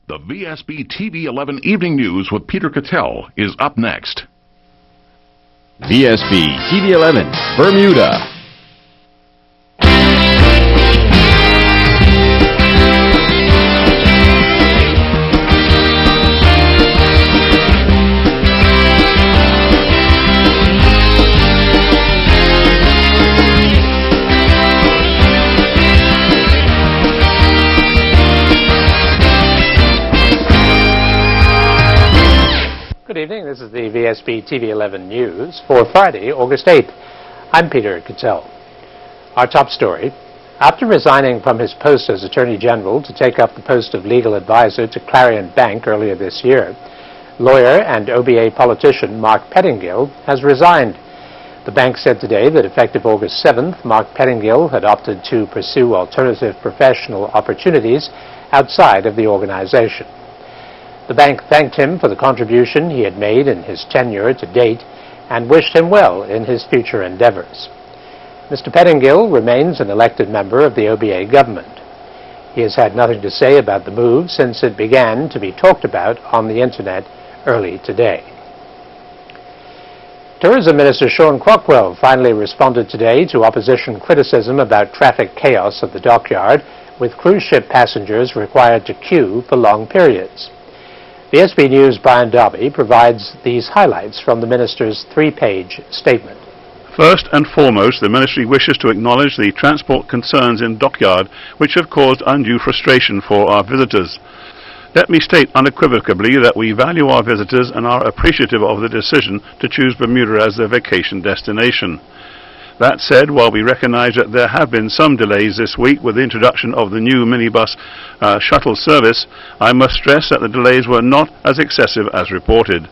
The Vsb TV 11 Evening News with Peter Cattell is up next. Vsb TV 11, Bermuda. Good evening, this is the Vsb TV 11 News for Friday, August 8th. I'm Peter Cattell. Our top story: after resigning from his post as Attorney General to take up the post of legal advisor to Clarion Bank earlier this year, lawyer and OBA politician Mark Pettingill has resigned. The bank said today that effective August 7th, Mark Pettingill had opted to pursue alternative professional opportunities outside of the organization. The bank thanked him for the contribution he had made in his tenure to date and wished him well in his future endeavors. Mr. Pettingill remains an elected member of the OBA government. He has had nothing to say about the move since it began to be talked about on the internet early today. Tourism Minister Sean Crockwell finally responded today to opposition criticism about traffic chaos at the dockyard, with cruise ship passengers required to queue for long periods. Vsb News' Brian Darby provides these highlights from the Minister's three-page statement. First and foremost, the Ministry wishes to acknowledge the transport concerns in Dockyard which have caused undue frustration for our visitors. Let me state unequivocally that we value our visitors and are appreciative of the decision to choose Bermuda as their vacation destination. That said, while we recognize that there have been some delays this week with the introduction of the new minibus shuttle service, I must stress that the delays were not as excessive as reported.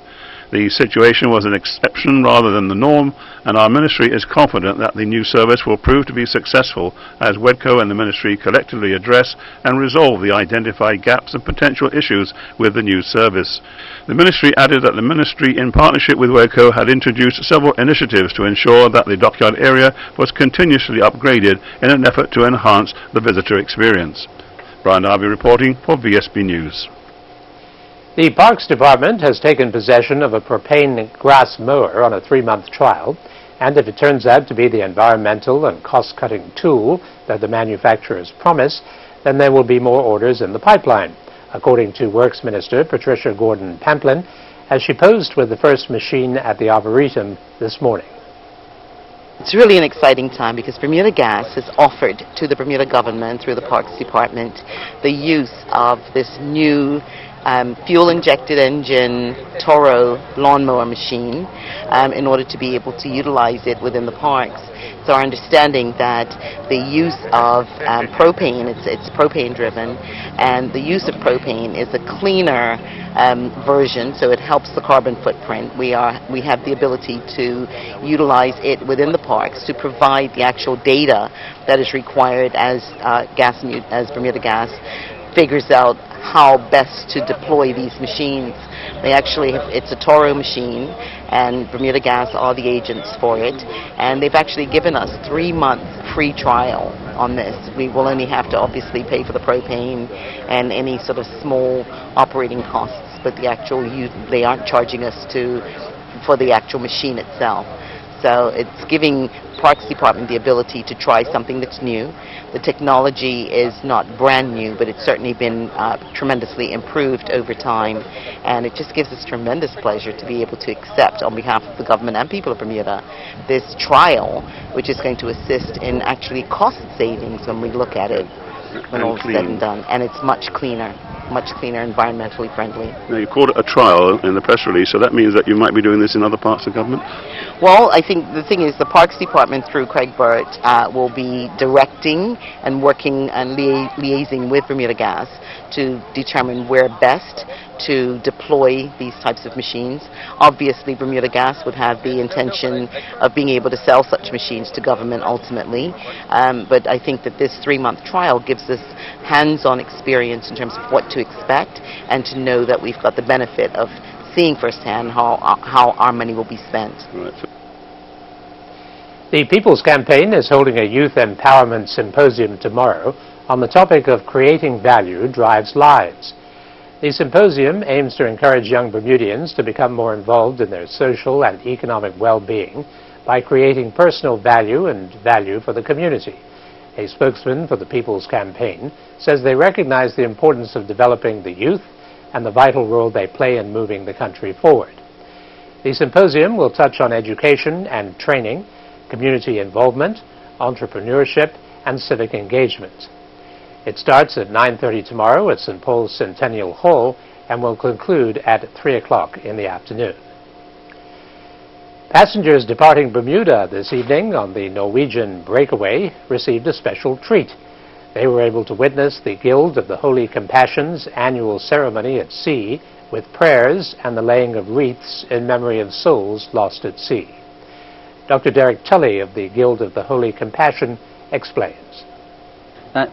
The situation was an exception rather than the norm, and our Ministry is confident that the new service will prove to be successful as WEDCO and the Ministry collectively address and resolve the identified gaps and potential issues with the new service. The Ministry added that the Ministry, in partnership with WEDCO, had introduced several initiatives to ensure that the dockyard area was continuously upgraded in an effort to enhance the visitor experience. Brian Darby reporting for Vsb News. The Parks Department has taken possession of a propane grass mower on a 3-month trial, and if it turns out to be the environmental and cost-cutting tool that the manufacturers promise, then there will be more orders in the pipeline, according to Works Minister Patricia Gordon-Pamplin, as she posed with the first machine at the Arboretum this morning. It's really an exciting time because Bermuda Gas has offered to the Bermuda government through the Parks Department the use of this new fuel-injected engine Toro lawnmower machine in order to be able to utilize it within the parks. It's our understanding that the use of propane, it's propane-driven, and the use of propane is a cleaner version, so it helps the carbon footprint. We have the ability to utilize it within the parks to provide the actual data that is required as Bermuda Gas figures out how best to deploy these machines. It's a Toro machine, and Bermuda Gas are the agents for it, and they've actually given us 3-month free trial on this. We will only have to obviously pay for the propane and any sort of small operating costs, but the actual they aren't charging us for the actual machine itself. So it's giving Parks Department the ability to try something that's new. The technology is not brand new, but it's certainly been tremendously improved over time, and it just gives us tremendous pleasure to be able to accept on behalf of the government and people of Bermuda this trial, which is going to assist in actually cost savings when we look at it when all is said and done, and it's much cleaner, environmentally friendly. Now, you called it a trial in the press release, so that means that you might be doing this in other parts of government? Well, I think the thing is the Parks Department through Craig Burt will be directing and working and liaising with Bermuda Gas to determine where best to deploy these types of machines. Obviously, Bermuda Gas would have the intention of being able to sell such machines to government ultimately, but I think that this 3-month trial gives us hands-on experience in terms of what to expect and to know that we've got the benefit of seeing firsthand how our money will be spent. Right. The People's Campaign is holding a youth empowerment symposium tomorrow on the topic of creating value drives lives. The symposium aims to encourage young Bermudians to become more involved in their social and economic well-being by creating personal value and value for the community. A spokesman for the People's Campaign says they recognize the importance of developing the youth and the vital role they play in moving the country forward. The symposium will touch on education and training, community involvement, entrepreneurship, and civic engagement. It starts at 9:30 tomorrow at St. Paul's Centennial Hall and will conclude at 3 o'clock in the afternoon. Passengers departing Bermuda this evening on the Norwegian breakaway received a special treat. They were able to witness the Guild of the Holy Compassion's annual ceremony at sea with prayers and the laying of wreaths in memory of souls lost at sea. Dr. Derek Tully of the Guild of the Holy Compassion explains.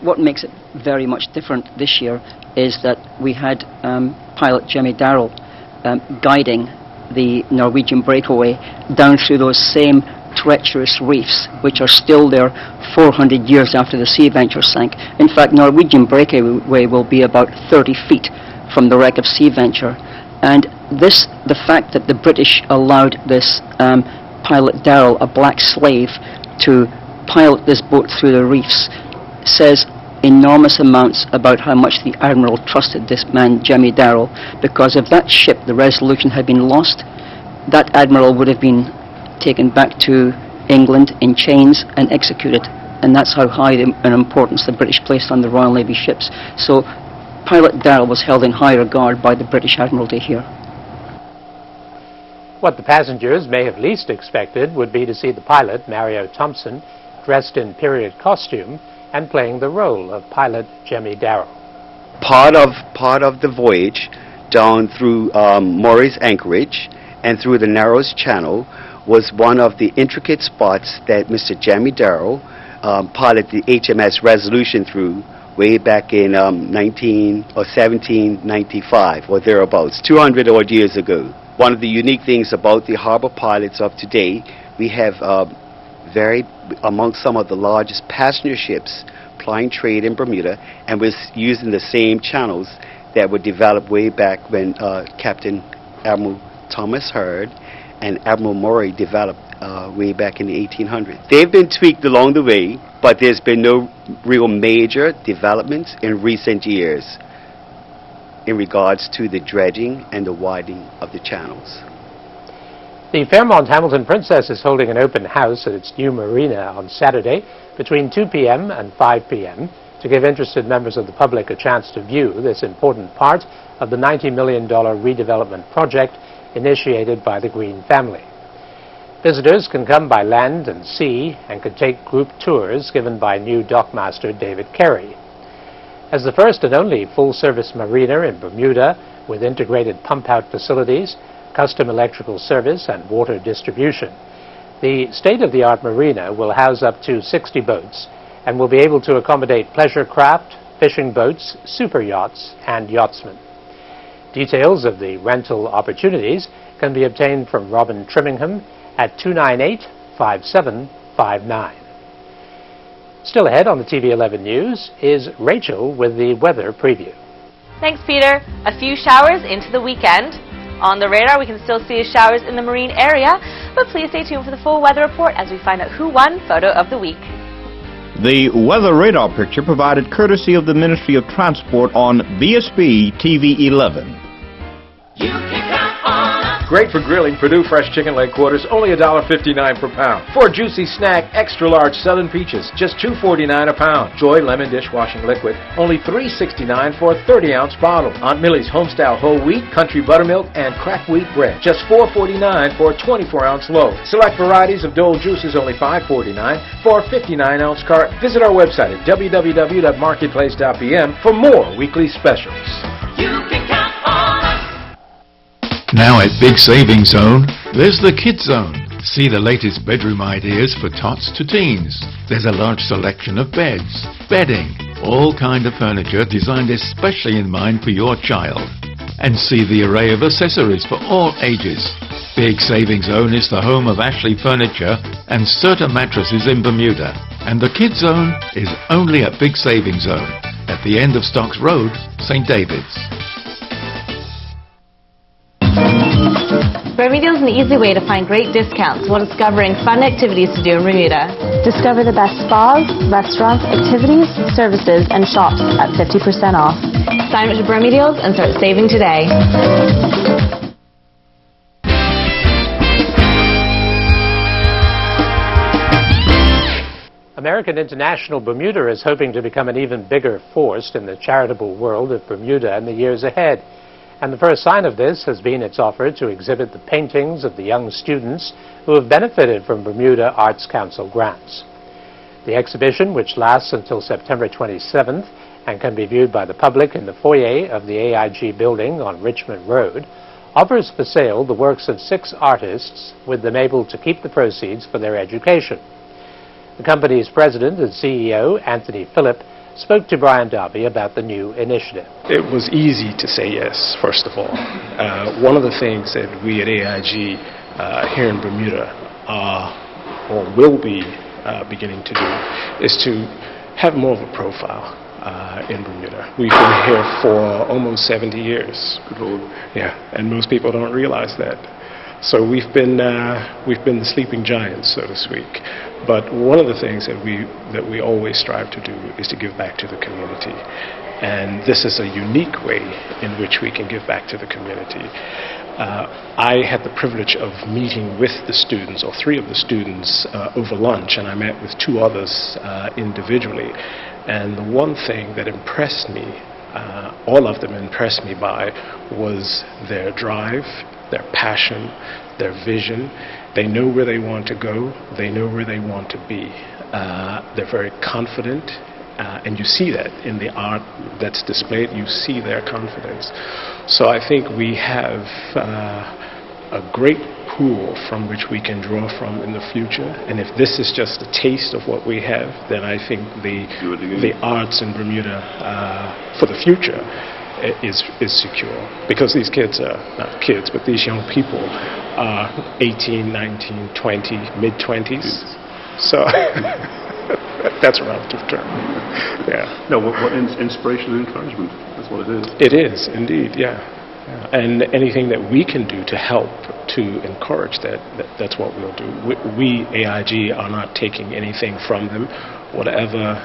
What makes it very much different this year is that we had pilot Jimmy Darrell guiding the Norwegian breakaway down through those same treacherous reefs which are still there 400 years after the Sea Venture sank. In fact, Norwegian breakaway will be about 30 feet from the wreck of Sea Venture, and the fact that the British allowed this pilot Darrell, a black slave, to pilot this boat through the reefs says enormous amounts about how much the Admiral trusted this man, Jimmy Darrell, because if that ship, the Resolution, had been lost, that Admiral would have been taken back to England in chains and executed. And that's how high an importance the British placed on the Royal Navy ships. So pilot Darrell was held in high regard by the British Admiralty here. What the passengers may have least expected would be to see the pilot, Mario Thompson, dressed in period costume and playing the role of pilot Jimmy Darrell. Part of the voyage down through Murray's Anchorage and through the Narrows Channel was one of the intricate spots that Mr. Jimmy Darrell piloted the HMS Resolution through way back in 1795 or thereabouts, 200 odd years ago. One of the unique things about the harbor pilots of today, we have among some of the largest passenger ships plying trade in Bermuda, and was using the same channels that were developed way back when Captain Admiral Thomas Hurd and Admiral Murray developed way back in the 1800s. They've been tweaked along the way, but there's been no real major developments in recent years in regards to the dredging and the widening of the channels. The Fairmont Hamilton Princess is holding an open house at its new marina on Saturday between 2 p.m. and 5 p.m. to give interested members of the public a chance to view this important part of the $90 million redevelopment project initiated by the Green family. Visitors can come by land and sea and can take group tours given by new dockmaster David Carey. As the first and only full-service marina in Bermuda with integrated pump-out facilities, custom electrical service and water distribution, the state-of-the-art marina will house up to 60 boats and will be able to accommodate pleasure craft, fishing boats, super yachts, and yachtsmen. Details of the rental opportunities can be obtained from Robin Trimmingham at 298-5759. Still ahead on the TV 11 News is Rachel with the weather preview. Thanks, Peter. A few showers into the weekend. On the radar, we can still see showers in the marine area, but please stay tuned for the full weather report as we find out who won Photo of the Week. The weather radar picture provided courtesy of the Ministry of Transport on Vsb Tv 11. Great for grilling, Purdue Fresh Chicken Leg Quarters, only $1.59 per pound. For a juicy snack, extra large Southern Peaches, just $2.49 a pound. Joy Lemon Dishwashing Liquid, only $3.69 for a 30-ounce bottle. Aunt Millie's Homestyle Whole Wheat, Country Buttermilk, and Cracked Wheat Bread, just $4.49 for a 24-ounce loaf. Select varieties of Dole juices, only $5.49 for a 59-ounce carton. Visit our website at www.marketplace.pm for more weekly specials. You can count on us. Now at Big Savings Zone, there's the Kids Zone. See the latest bedroom ideas for tots to teens. There's a large selection of beds, bedding, all kind of furniture designed especially in mind for your child. And see the array of accessories for all ages. Big Savings Zone is the home of Ashley Furniture and Serta Mattresses in Bermuda. And the Kids Zone is only at Big Savings Zone, at the end of Stocks Road, St. David's. Bermuda is an easy way to find great discounts while discovering fun activities to do in Bermuda. Discover the best spas, restaurants, activities, services, and shops at 50% off. Sign up to Bermuda and start saving today. American International Bermuda is hoping to become an even bigger force in the charitable world of Bermuda in the years ahead. And the first sign of this has been its offer to exhibit the paintings of the young students who have benefited from Bermuda Arts Council grants. The exhibition, which lasts until September 27th and can be viewed by the public in the foyer of the AIG building on Richmond Road, offers for sale the works of 6 artists, with them able to keep the proceeds for their education. The company's president and CEO, Anthony Phillip, spoke to Brian Darby about the new initiative. It was easy to say yes, first of all. One of the things that we at AIG here in Bermuda are, or will be beginning to do, is to have more of a profile in Bermuda. We've been here for almost 70 years. Good Lord. Yeah, and most people don't realize that. So we've been the sleeping giants, so to speak. But one of the things that we always strive to do is to give back to the community. And this is a unique way in which we can give back to the community. I had the privilege of meeting with the students, or 3 of the students, over lunch, and I met with 2 others individually. And the one thing that impressed me, all of them impressed me by, was their drive, their passion, their vision. They know where they want to go. They know where they want to be. They're very confident, and you see that in the art that's displayed. You see their confidence. So I think we have a great pool from which we can draw from in the future. And if this is just a taste of what we have, then I think the arts in Bermuda for the future is secure, because these kids are not kids, but these young people are 18, 19, 20, mid-20s. So that's a relative term. Yeah. No, what inspiration and encouragement. That's what it is. It is indeed, yeah. And anything that we can do to help to encourage that's what we'll do. We AIG are not taking anything from them. Whatever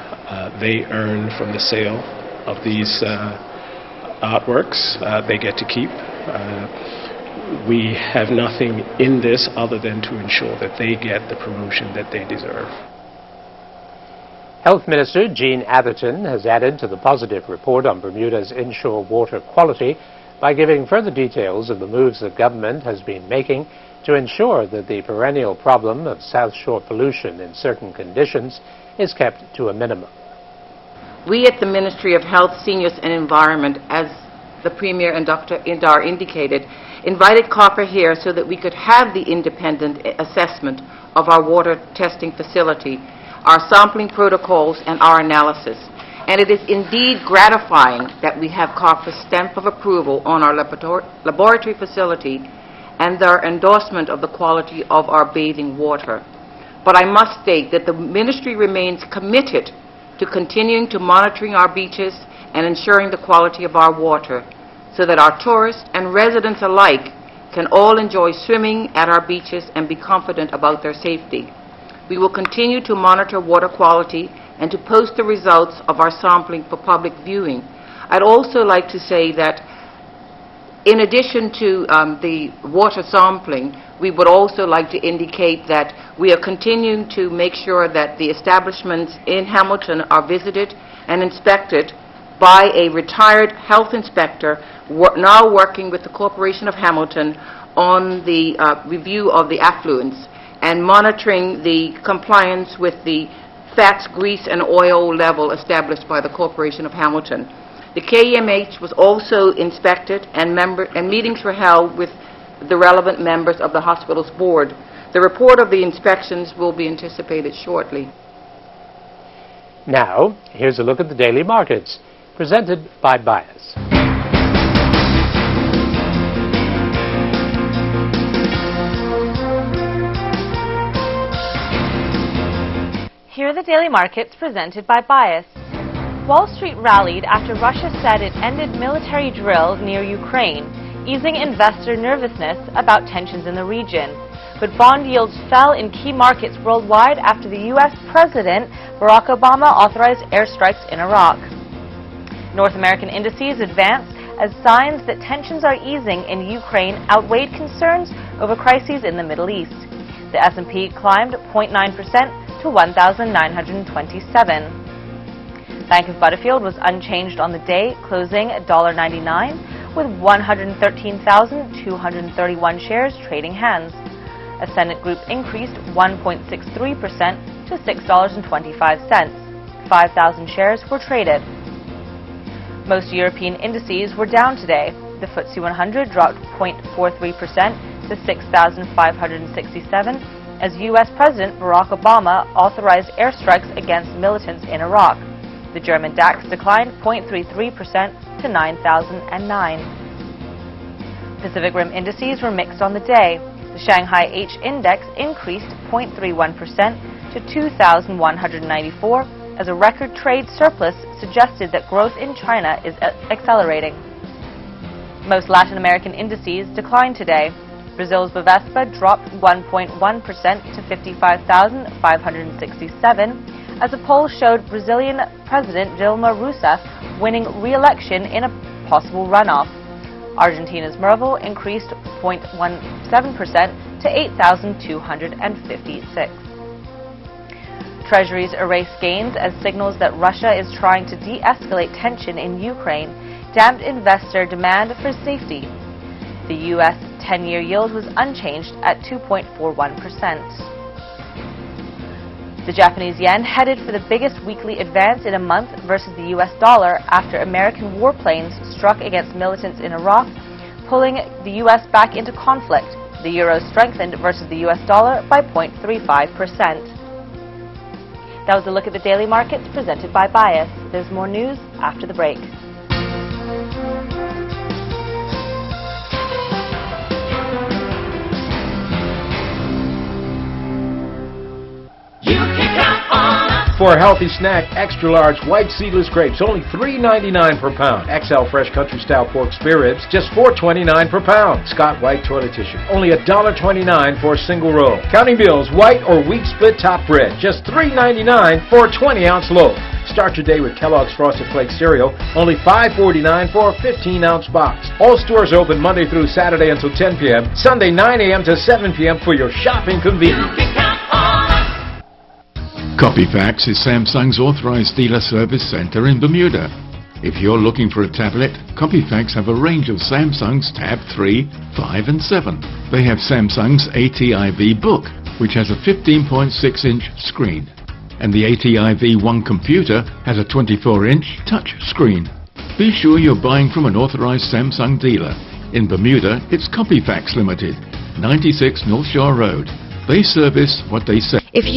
they earn from the sale of these artworks, they get to keep. We have nothing in this other than to ensure that they get the promotion that they deserve. Health Minister Jean Atherton has added to the positive report on Bermuda's inshore water quality by giving further details of the moves the government has been making to ensure that the perennial problem of South Shore pollution in certain conditions is kept to a minimum. We at the Ministry of Health, Seniors and Environment, as the Premier and Dr. Indar indicated, invited COPPER here so that we could have the independent assessment of our water testing facility, our sampling protocols, and our analysis. And it is indeed gratifying that we have COPPER's stamp of approval on our laboratory facility and their endorsement of the quality of our bathing water. But I must state that the Ministry remains committed to continuing to monitoring our beaches and ensuring the quality of our water, so that our tourists and residents alike can all enjoy swimming at our beaches and be confident about their safety. We will continue to monitor water quality and to post the results of our sampling for public viewing. I'd also like to say that in addition to the water sampling, we would also like to indicate that we are continuing to make sure that the establishments in Hamilton are visited and inspected by a retired health inspector now working with the Corporation of Hamilton on the review of the affluents and monitoring the compliance with the fats, grease, and oil level established by the Corporation of Hamilton. The KEMH was also inspected, and meetings were held with the relevant members of the hospital's board. The report of the inspections will be anticipated shortly. Now, here's a look at the daily markets, presented by Bias. Here are the daily markets presented by Bias. Wall Street rallied after Russia said it ended military drill near Ukraine, easing investor nervousness about tensions in the region. But bond yields fell in key markets worldwide after the U.S. President Barack Obama authorized airstrikes in Iraq. North American indices advanced as signs that tensions are easing in Ukraine outweighed concerns over crises in the Middle East. The S&P climbed 0.9% to 1,927. Bank of Butterfield was unchanged on the day, closing at $1.99 with 113,231 shares trading hands. Ascendant Group increased 1.63% to $6.25. 5,000 shares were traded. Most European indices were down today. The FTSE 100 dropped 0.43% to 6,567 as U.S. President Barack Obama authorized airstrikes against militants in Iraq. The German DAX declined 0.33% to 9,009. Pacific Rim indices were mixed on the day. The Shanghai H Index increased 0.31% to 2,194 as a record trade surplus suggested that growth in China is accelerating. Most Latin American indices declined today. Brazil's Vsb dropped 1.1% to 55,567 as a poll showed Brazilian President Dilma Rousseff winning re-election in a possible runoff. Argentina's Merval increased 0.17% to 8,256. Treasuries erase gains as signals that Russia is trying to de-escalate tension in Ukraine damped investor demand for safety. The U.S. 10-year yield was unchanged at 2.41%. The Japanese yen headed for the biggest weekly advance in a month versus the U.S. dollar after American warplanes struck against militants in Iraq, pulling the U.S. back into conflict. The euro strengthened versus the U.S. dollar by 0.35%. That was a look at the daily markets presented by Bias. There's more news after the break. For a healthy snack, extra large white seedless grapes, only $3.99 per pound. XL fresh country style pork spare ribs, just $4.29 per pound. Scott white toilet tissue, only $1.29 for a single roll. Counting Bill's white or wheat split top bread, just $3.99 for a 20-ounce loaf. Start your day with Kellogg's Frosted Flakes cereal, only $5.49 for a 15-ounce box. All stores open Monday through Saturday until 10 p.m., Sunday 9 a.m. to 7 p.m. for your shopping convenience. Copyfax is Samsung's authorized dealer service center in Bermuda. If you're looking for a tablet, Copyfax have a range of Samsung's Tab 3, 5 and 7. They have Samsung's ATIV Book, which has a 15.6-inch screen. And the ATIV One computer has a 24-inch touch screen. Be sure you're buying from an authorized Samsung dealer. In Bermuda, it's Copyfax Limited, 96 North Shore Road. They service what they say. If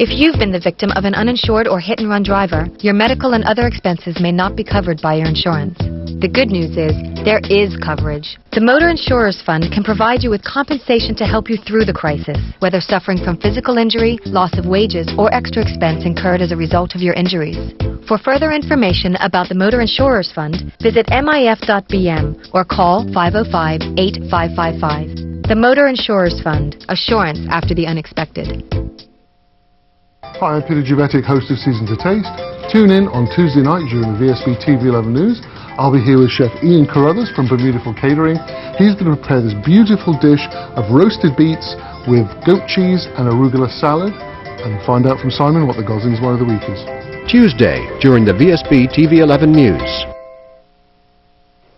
you've been the victim of an uninsured or hit-and-run driver, your medical and other expenses may not be covered by your insurance. The good news is, there is coverage. The Motor Insurers Fund can provide you with compensation to help you through the crisis, whether suffering from physical injury, loss of wages, or extra expense incurred as a result of your injuries. For further information about the Motor Insurers Fund, visit mif.bm or call 505-8555. The Motor Insurers Fund, assurance after the unexpected. Hi, I'm Peter Juvetic, host of Season to Taste. Tune in on Tuesday night during the Vsb Tv 11 News. I'll be here with Chef Ian Carruthers from Bermudaful Catering. He's going to prepare this beautiful dish of roasted beets with goat cheese and arugula salad. And find out from Simon what the Gosling's Wine of the Week is. Tuesday during the Vsb Tv 11 News.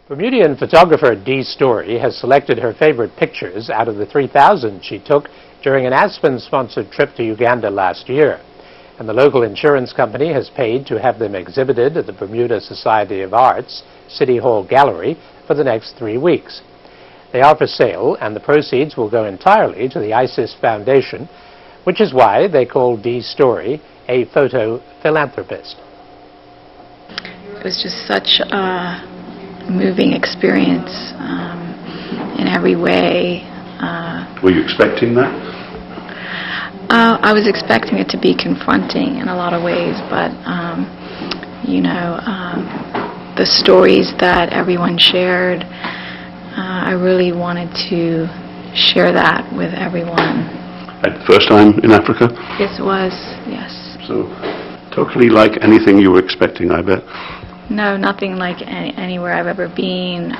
Bermudian photographer Dee Story has selected her favorite pictures out of the 3,000 she took during an Aspen-sponsored trip to Uganda last year. And the local insurance company has paid to have them exhibited at the Bermuda Society of Arts City Hall Gallery for the next 3 weeks. They are for sale, and the proceeds will go entirely to the ISIS Foundation, which is why they call Dee Story a photo philanthropist. It was just such a moving experience in every way. Were you expecting that? I was expecting it to be confronting in a lot of ways, but the stories that everyone shared, I really wanted to share that with everyone. First time in Africa? Yes, it was, yes. So, totally like anything you were expecting, I bet. No, nothing like anywhere I've ever been.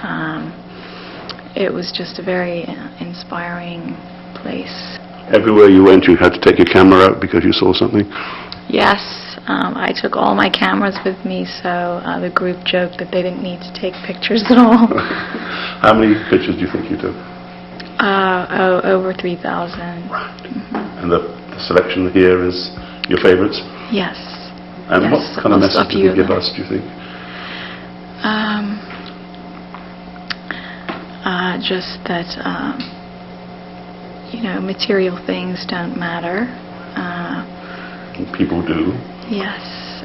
It was just a very inspiring place. Everywhere you went, you had to take your camera out because you saw something? Yes, I took all my cameras with me, so the group joked that they didn't need to take pictures at all. How many pictures do you think you took? Over 3,000. And the selection here is your favorites? Yes. And yes, what kind of message did you give us, do you think? Just that, material things don't matter. People do. Yes.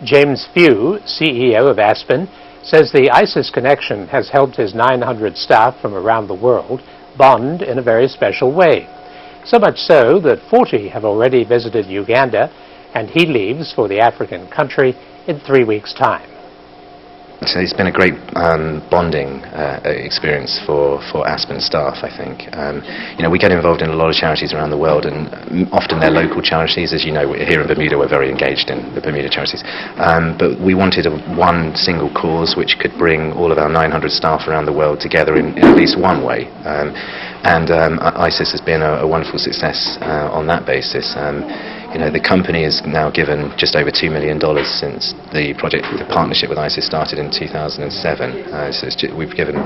James Few, CEO of Aspen, says the ISIS connection has helped his 900 staff from around the world bond in a very special way. So much so that 40 have already visited Uganda, and he leaves for the African country in 3 weeks' time. So it's been a great bonding experience for Aspen staff, I think. We get involved in a lot of charities around the world, and often they're local charities. As you know, here in Bermuda we're very engaged in the Bermuda charities. But we wanted one single cause which could bring all of our 900 staff around the world together in at least one way. ISIS has been a wonderful success on that basis. The company has now given just over $2 million since the partnership with ISIS started in 2007. We've given,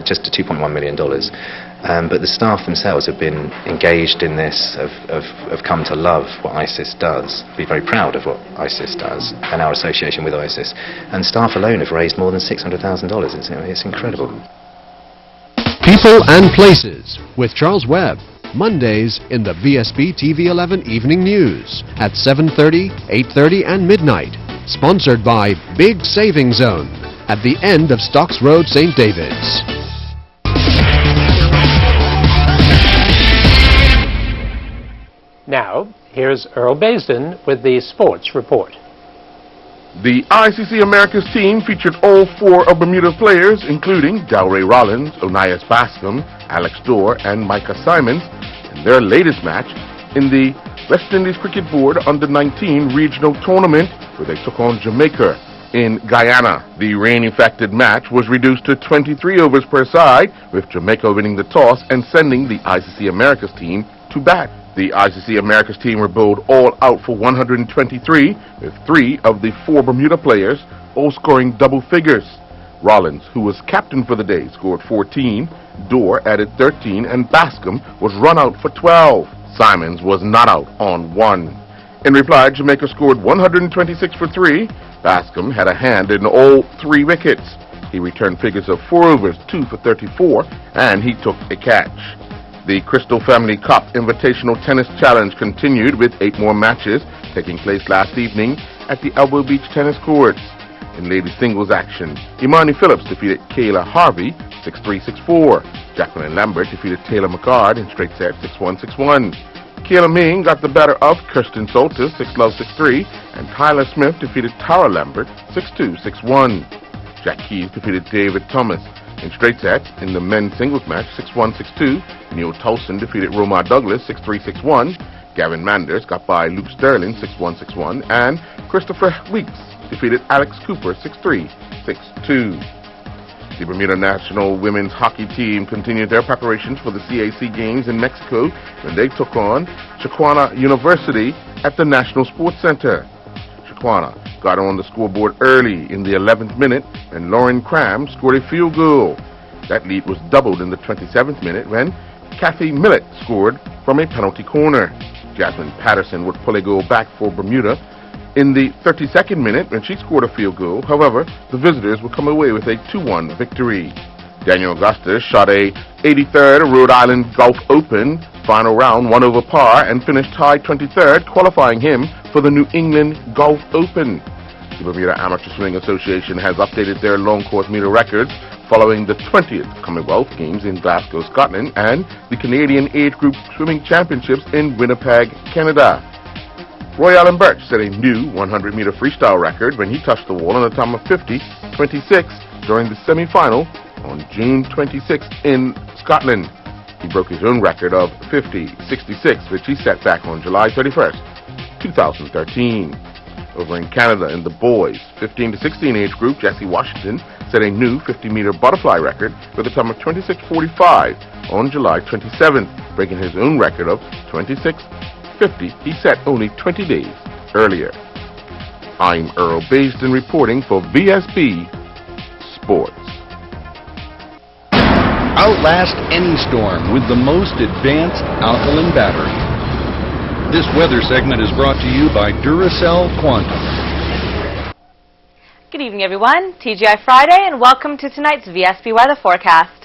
just $2.1 million. But the staff themselves have been engaged in this, have come to love what ISIS does, be very proud of what ISIS does, and our association with ISIS. And staff alone have raised more than $600,000. It's incredible. People and Places with Charles Webb. Mondays in the Vsb TV 11 Evening News at 7:30, 8:30 and midnight. Sponsored by Big Saving Zone at the end of Stocks Road, St. David's. Now, here's Earl Baisden with the Sports Report. The ICC Americas team featured all 4 of Bermuda's players, including Delray Rollins, Onias Bascom, Alex Dorr, and Micah Simons, in their latest match in the West Indies Cricket Board Under-19 Regional Tournament, where they took on Jamaica in Guyana. The rain-affected match was reduced to 23 overs per side, with Jamaica winning the toss and sending the ICC Americas team to bat. The ICC Americas team were bowled all out for 123, with 3 of the 4 Bermuda players all scoring double figures. Rollins, who was captain for the day, scored 14, Dorr added 13, and Bascom was run out for 12. Simons was not out on 1. In reply, Jamaica scored 126 for 3. Bascom had a hand in all 3 wickets. He returned figures of 4 overs, 2 for 34, and he took a catch. The Crystal Family Cup Invitational Tennis Challenge continued with 8 more matches taking place last evening at the Elbow Beach Tennis Courts. In ladies singles action, Imani Phillips defeated Kayla Harvey 6-3, 6-4. Jacqueline Lambert defeated Taylor McCard in straight set 6-1, 6-1. Kayla Ming got the better of Kirsten Soltis 6-love, 6-3, and Tyler Smith defeated Tara Lambert 6-2, 6-1. Jack Keys defeated David Thomas in straight sets in the men's singles match 6-1, 6-2. Neil Tolson defeated Romar Douglas 6-3, 6-1. Gavin Manders got by Luke Sterling 6-1, 6-1, and Christopher Weeks defeated Alex Cooper 6-3, 6-2. The Bermuda national women's hockey team continued their preparations for the CAC Games in Mexico when they took on Chiquana University at the National Sports Center. Chiquana got on the scoreboard early in the 11th minute when Lauren Cram scored a field goal. That lead was doubled in the 27th minute when Kathy Millett scored from a penalty corner. Jasmine Patterson would pull a goal back for Bermuda in the 32nd minute when she scored a field goal. However, the visitors would come away with a 2-1 victory. Daniel Augustus shot a 83rd Rhode Island Golf Open final round 1 over par and finished tied 23rd, qualifying him for the New England Golf Open. The Bermuda Amateur Swimming Association has updated their long course meter records following the 20th Commonwealth Games in Glasgow, Scotland, and the Canadian Age Group Swimming Championships in Winnipeg, Canada. Roy Allen Birch set a new 100-meter freestyle record when he touched the wall in a time of 50:26 during the semi-final on June 26 in Scotland. He broke his own record of 50:66, which he set back on July 31st, 2013. Over in Canada, in the boys 15 to 16 age group, Jesse Washington set a new 50-meter butterfly record with a time of 26:45 on July 27th, breaking his own record of 26:50 he set only 20 days earlier. I'm Earl Basden reporting for VSB Sports. Outlast any storm with the most advanced alkaline battery. This weather segment is brought to you by Duracell Quantum. Good evening, everyone. TGI Friday, and welcome to tonight's VSB weather forecast.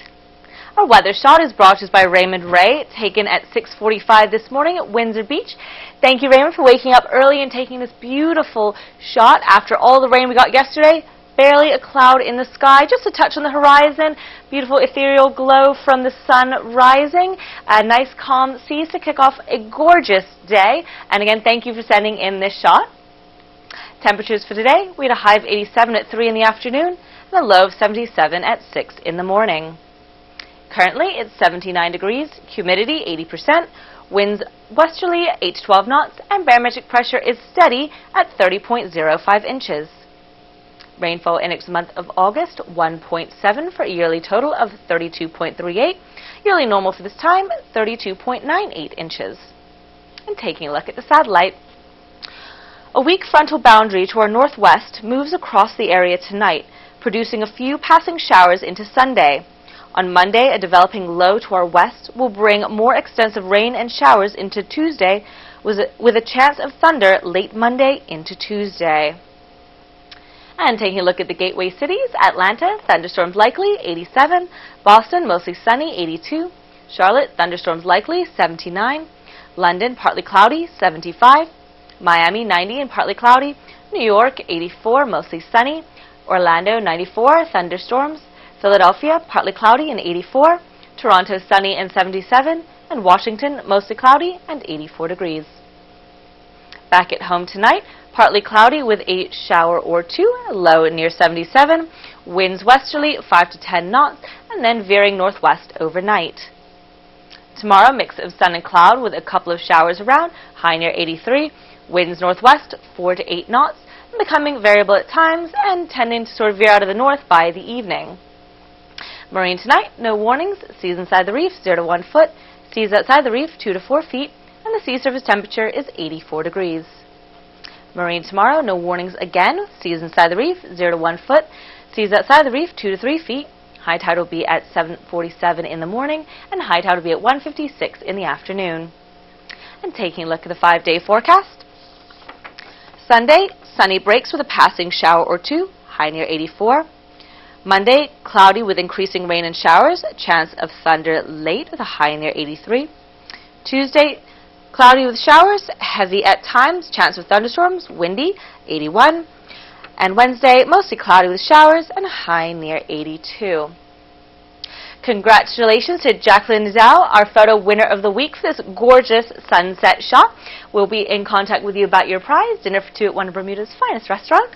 Our weather shot is brought to us by Raymond Ray, taken at 6:45 this morning at Windsor Beach. Thank you, Raymond, for waking up early and taking this beautiful shot after all the rain we got yesterday. Barely a cloud in the sky, just a touch on the horizon, beautiful ethereal glow from the sun rising, nice calm seas to kick off a gorgeous day. And again, thank you for sending in this shot. Temperatures for today, we had a high of 87 at 3 in the afternoon and a low of 77 at 6 in the morning. Currently, it's 79 degrees, humidity 80%, winds westerly 8 to 12 knots, and barometric pressure is steady at 30.05 inches. Rainfall index month of August, 1.7 for a yearly total of 32.38. Yearly normal for this time, 32.98 inches. And taking a look at the satellite. A weak frontal boundary to our northwest moves across the area tonight, producing a few passing showers into Sunday. On Monday, a developing low to our west will bring more extensive rain and showers into Tuesday, with a chance of thunder late Monday into Tuesday. And taking a look at the gateway cities, Atlanta, thunderstorms likely, 87. Boston, mostly sunny, 82. Charlotte, thunderstorms likely, 79. London, partly cloudy, 75. Miami, 90 and partly cloudy. New York, 84, mostly sunny. Orlando, 94, thunderstorms. Philadelphia, partly cloudy and 84. Toronto, sunny and 77. And Washington, mostly cloudy and 84 degrees. Back at home tonight, partly cloudy with a shower or two, low near 77, winds westerly 5 to 10 knots, and then veering northwest overnight. Tomorrow, mix of sun and cloud with a couple of showers around, high near 83, winds northwest 4 to 8 knots, becoming variable at times and tending to sort of veer out of the north by the evening. Marine tonight, no warnings, seas inside the reef 0 to 1 foot, seas outside the reef 2 to 4 feet, and the sea surface temperature is 84 degrees. Marine tomorrow, no warnings again, seas inside the reef 0 to 1 foot, seas outside the reef 2 to 3 feet. High tide will be at 7:47 in the morning, and high tide will be at 1:56 in the afternoon. And taking a look at the 5-day forecast. Sunday, sunny breaks with a passing shower or two, high near 84. Monday, cloudy with increasing rain and showers, chance of thunder late with a high near 83. Tuesday, cloudy with showers, heavy at times, chance of thunderstorms, windy, 81. And Wednesday, mostly cloudy with showers and a high near 82. Congratulations to Jacqueline Zhao, our photo winner of the week for this gorgeous sunset shot. We'll be in contact with you about your prize, dinner for two at one of Bermuda's finest restaurants.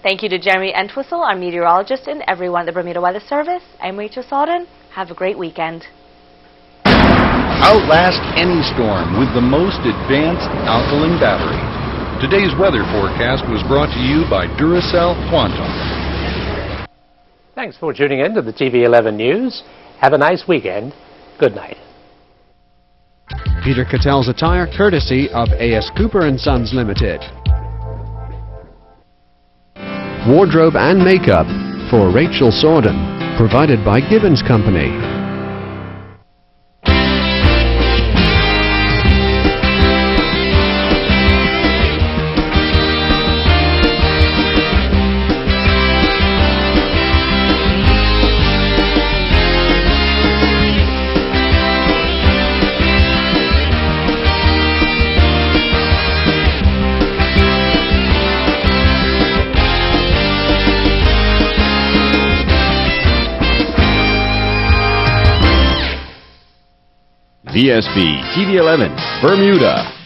Thank you to Jeremy Entwistle, our meteorologist, and everyone at the Bermuda Weather Service. I'm Rachel Salden. Have a great weekend. Outlast any storm with the most advanced alkaline battery. Today's weather forecast was brought to you by Duracell Quantum. Thanks for tuning in to the TV 11 News. Have a nice weekend. Good night. Peter Cattell's attire courtesy of A.S. Cooper & Sons Limited. Wardrobe and makeup for Rachel Salden, provided by Gibbons Company. Vsb TV 11, Bermuda.